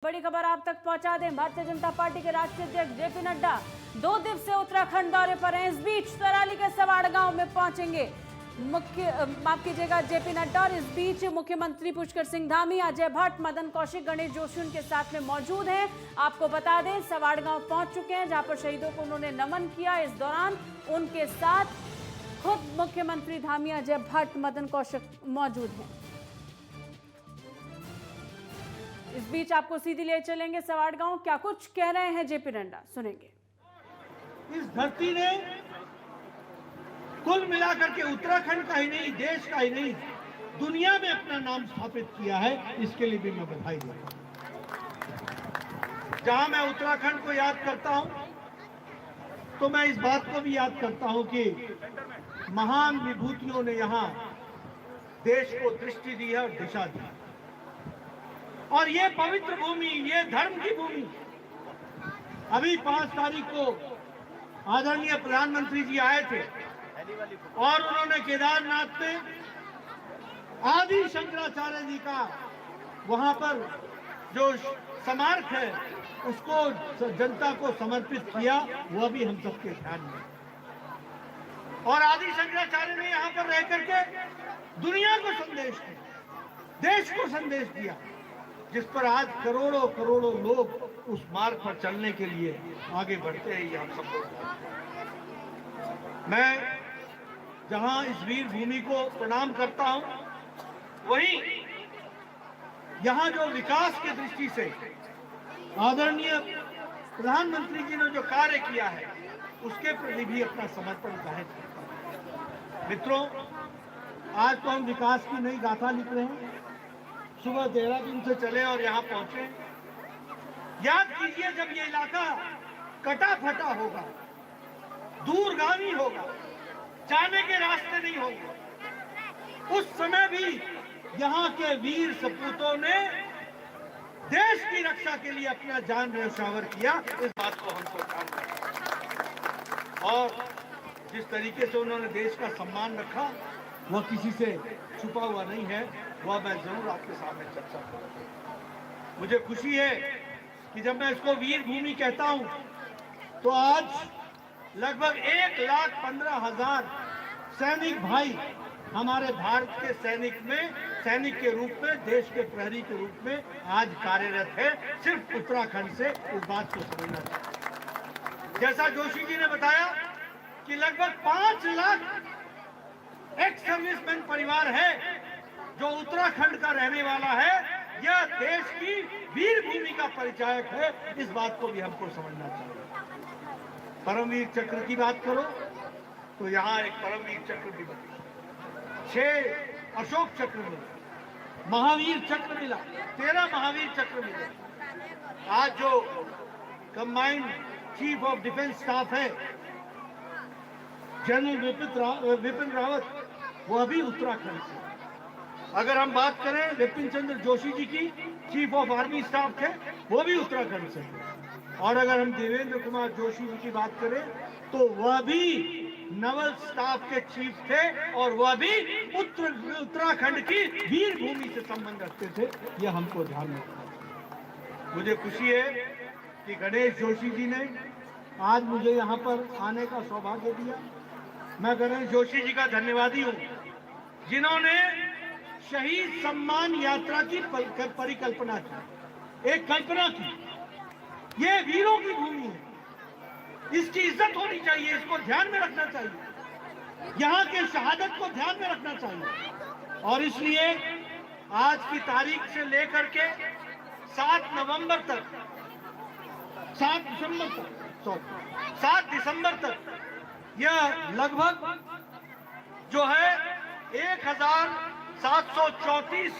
बड़ी खबर आप तक पहुंचा दें। भारतीय जनता पार्टी के राष्ट्रीय अध्यक्ष जेपी नड्डा 2 दिवसीय उत्तराखंड दौरे पर हैं। इस बीच तराली के सवाड़ गांव में पहुंचेंगे जेपी नड्डा। और इस बीच मुख्यमंत्री पुष्कर सिंह धामी, अजय भट्ट, मदन कौशिक, गणेश जोशी उनके साथ में मौजूद हैं। आपको बता दें सवाड़ गांव पहुंच चुके हैं, जहां पर शहीदों को उन्होंने नमन किया। इस दौरान उनके साथ खुद मुख्यमंत्री धामी, अजय भट्ट, मदन कौशिक मौजूद हैं। इस बीच आपको सीधी ले चलेंगे सवाड़ गांव। क्या कुछ कह रहे हैं जेपी नड्डा, सुनेंगे। इस धरती ने कुल मिलाकर के उत्तराखंड का ही नहीं, देश का ही नहीं, दुनिया में अपना नाम स्थापित किया है। इसके लिए भी मैं बधाई देता हूं। जहां मैं उत्तराखंड को याद करता हूं तो मैं इस बात को भी याद करता हूं कि महान विभूतियों ने यहां देश को दृष्टि दी है और दिशा दी है। और ये पवित्र भूमि, ये धर्म की भूमि, अभी 5 तारीख को आदरणीय प्रधानमंत्री जी आए थे और उन्होंने केदारनाथ में आदि शंकराचार्य जी का वहां पर जो स्मारक है उसको जनता को समर्पित किया। वह भी हम सबके ध्यान में। और आदि शंकराचार्य ने यहां पर रह करके दुनिया को संदेश दिया, देश को संदेश दिया, जिस पर आज करोड़ों करोड़ों लोग उस मार्ग पर चलने के लिए आगे बढ़ते हैं। ये हम सब लोग, मैं जहां इस वीर भूमि को प्रणाम करता हूं, वहीं यहां जो विकास की दृष्टि से आदरणीय प्रधानमंत्री जी ने जो कार्य किया है उसके प्रति भी अपना समर्पण जाहिर करता हूं। मित्रों, आज तो हम विकास की नई गाथा लिख रहे हैं। सुबह देहरादून से चले और यहाँ पहुंचे। याद कीजिए जब ये इलाका कटा फटा होगा, दूरगामी होगा, जाने के रास्ते नहीं होंगे, उस समय भी यहाँ के वीर सपूतों ने देश की रक्षा के लिए अपना जान न्यौछावर किया। इस बात को हमको ध्यान रखना। और जिस तरीके से उन्होंने देश का सम्मान रखा वह किसी से छुपा हुआ नहीं है, वह मैं जरूर आपके सामने चर्चा करूंगा। मुझे खुशी है कि जब मैं इसको वीर भूमि कहता हूं तो आज लगभग 1,15,000 सैनिक भाई हमारे भारत के सैनिक के रूप में, देश के प्रहरी के रूप में आज कार्यरत है, सिर्फ उत्तराखंड से। इस बात को समझना चाहिए। जैसा जोशी जी ने बताया कि लगभग 5 लाख एक्स सर्विसमैन परिवार है जो उत्तराखंड का रहने वाला है। यह देश की वीर भूमि का परिचायक है। इस बात को भी हमको समझना चाहिए। परमवीर चक्र की बात करो तो यहाँ एक परमवीर चक्र भी बना, 6 अशोक चक्र मिला, महावीर चक्र मिला, 13 महावीर चक्र मिले। आज जो combined chief of defence staff है जनरल विपिन रावत, वह भी उत्तराखंड से। अगर हम बात करें बिपिन चंद्र जोशी जी की, चीफ ऑफ आर्मी स्टाफ थे, वो भी उत्तराखंड से। और अगर हम देवेंद्र कुमार जोशी जी की बात करें तो वह भी नवल स्टाफ के चीफ थे और वह भी उत्तराखंड की वीर भूमि से संबंध रखते थे। यह हमको ध्यान में रखना। मुझे खुशी है कि गणेश जोशी जी ने आज मुझे यहाँ पर आने का सौभाग्य दिया। मैं गणेश जोशी जी का धन्यवादी हूँ, जिन्होंने शहीद सम्मान यात्रा की परिकल्पना की, एक कल्पना की। ये वीरों की भूमि है, इसकी इज्जत होनी चाहिए, इसको ध्यान में रखना चाहिए, यहाँ के शहादत को ध्यान में रखना चाहिए। और इसलिए आज की तारीख से लेकर के 7 नवंबर तक, 7 दिसंबर तक यह लगभग जो है 1,734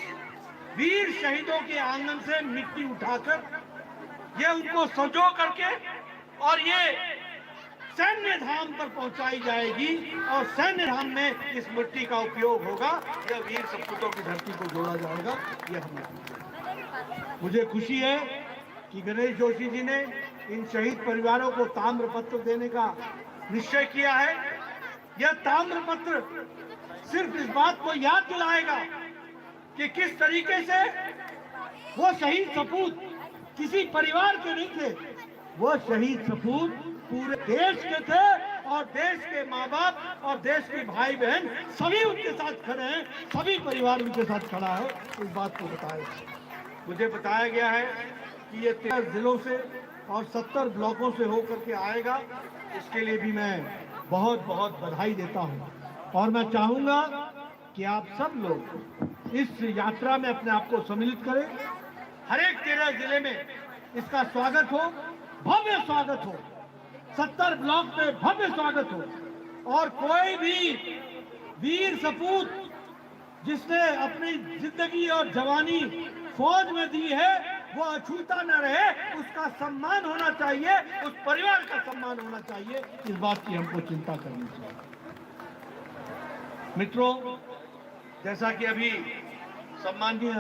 वीर शहीदों के आंगन से मिट्टी उठाकर ये उनको सजो करके और ये सैन्य धाम पर पहुंचाई जाएगी और सैन्य धाम में इस मिट्टी का उपयोग होगा। यह वीर सपूतों की धरती को जोड़ा जाएगा। यह हमें मुझे खुशी है कि गणेश जोशी जी ने इन शहीद परिवारों को ताम्रपत्र देने का निश्चय किया है। यह ताम्रपत्र सिर्फ इस बात को याद दिलाएगा कि किस तरीके से वो शहीद सपूत किसी परिवार के नहीं थे, वो शहीद सपूत पूरे देश के थे और देश के माँ बाप और देश के भाई बहन सभी उनके साथ खड़े हैं, सभी परिवार उनके साथ खड़ा है। इस बात को बताया, मुझे बताया गया है कि ये 13 जिलों से और 70 ब्लॉकों से होकर के आएगा। इसके लिए भी मैं बहुत बहुत बधाई देता हूँ और मैं चाहूँगा कि आप सब लोग इस यात्रा में अपने आप को सम्मिलित करें। हर एक 13 जिले में इसका स्वागत हो, भव्य स्वागत हो, 70 ब्लॉक में भव्य स्वागत हो और कोई भी वीर सपूत जिसने अपनी जिंदगी और जवानी फौज में दी है वो अछूता न रहे, उसका सम्मान होना चाहिए, उस परिवार का सम्मान होना चाहिए। इस बात की हमको चिंता करनी चाहिए। मित्रों, जैसा कि अभी सम्माननीय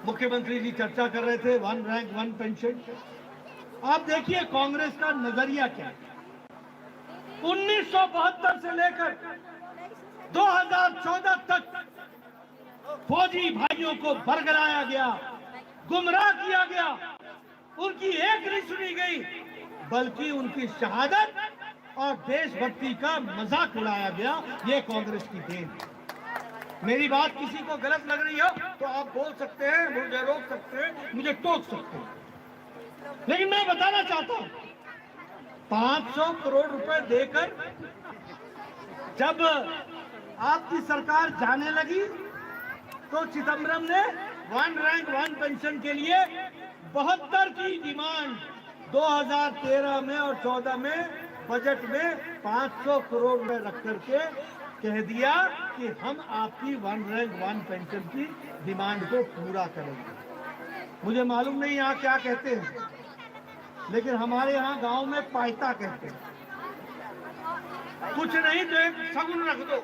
मुख्यमंत्री जी चर्चा कर रहे थे, 1 रैंक 1 पेंशन, आप देखिए कांग्रेस का नजरिया क्या है। 1972 से लेकर 2014 तक फौजी भाइयों को बरगलाया गया, गुमराह किया गया, उनकी एक नहीं सुनी गई, बल्कि उनकी शहादत और देशभक्ति का मजाक उड़ाया गया। ये कांग्रेस की देन। मेरी बात किसी को गलत लग रही हो तो आप बोल सकते हैं, मुझे रोक सकते हैं, मुझे टोक सकते हैं, लेकिन मैं बताना चाहता हूं 500 करोड़ रुपए देकर जब आपकी सरकार जाने लगी तो चिदम्बरम ने 1 रैंक 1 पेंशन के लिए 72 की डिमांड 2013 में और 14 में बजट में 500 करोड़ रुपए रख करके कह दिया कि हम आपकी 1 रैंक 1 पेंशन की डिमांड को पूरा करेंगे। मुझे मालूम नहीं यहाँ क्या कहते हैं, लेकिन हमारे यहाँ गांव में पायता कहते हैं। कुछ नहीं तो एक शगुन रख दो,